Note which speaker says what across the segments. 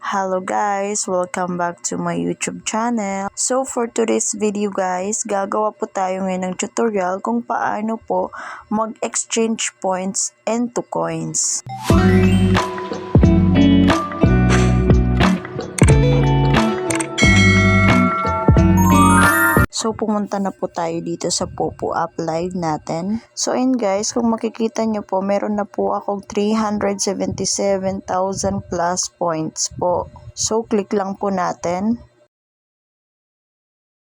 Speaker 1: Hello guys! Welcome back to my YouTube channel. So for today's video guys, gagawa po tayo ngayon ng tutorial kung paano po mag-exchange points into coins. So, pumunta na po tayo dito sa Popo App Live natin. So, ayun guys, kung makikita nyo po, meron na po akong 377,000 plus points po. So, click lang po natin.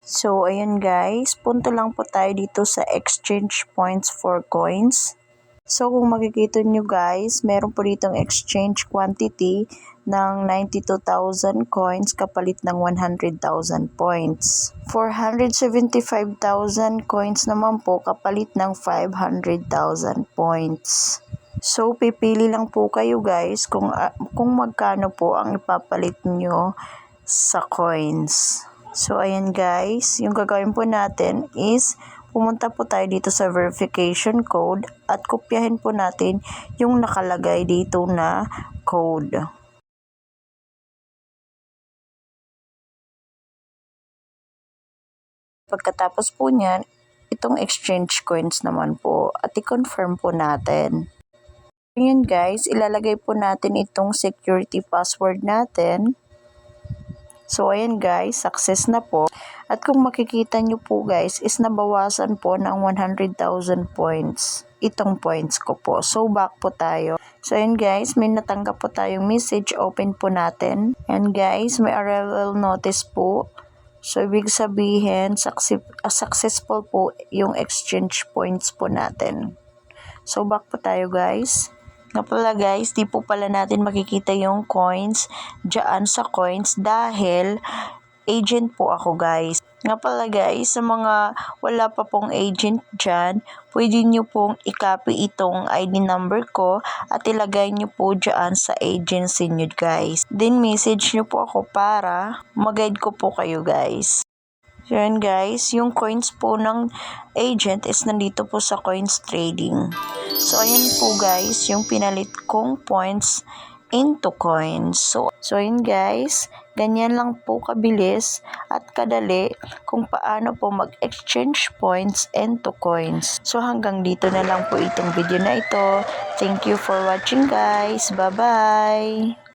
Speaker 1: So, ayun guys, punto lang po tayo dito sa exchange points for coins. So, kung makikita nyo guys, meron po ditong exchange quantity ng 92,000 coins kapalit ng 100,000 points. 475,000 coins naman po kapalit ng 500,000 points. So, pipili lang po kayo guys kung magkano po ang ipapalit nyo sa coins. So, ayan guys, yung gagawin po natin is pumunta po tayo dito sa verification code at kopyahin po natin yung nakalagay dito na code. Pagkatapos po niyan, itong exchange coins naman po at i-confirm po natin. Ngayon guys, ilalagay po natin itong security password natin. So, ayan guys, success na po. At kung makikita nyo po guys, is nabawasan po ng 100,000 points. Itong points ko po. So, back po tayo. So, ayan guys, may natanggap po tayong message. Open po natin. And guys, may arrival notice po. So, ibig sabihin, successful po yung exchange points po natin. So, back po tayo guys. Nga pala guys, di po pala natin makikita yung coins dyan sa coins dahil agent po ako guys. Nga pala guys, sa mga wala pa pong agent dyan, pwede nyo pong i-copy itong ID number ko at ilagay nyo po dyan sa agency nyo guys. Then message nyo po ako para mag-guide ko po kayo guys. So yun guys, yung coins po ng agent is nandito po sa coins trading. So ayan po guys, yung pinalit kong points into coins. So yun guys, ganyan lang po kabilis at kadali kung paano po mag-exchange points into coins. So hanggang dito na lang po itong video na ito. Thank you for watching guys. Bye-bye!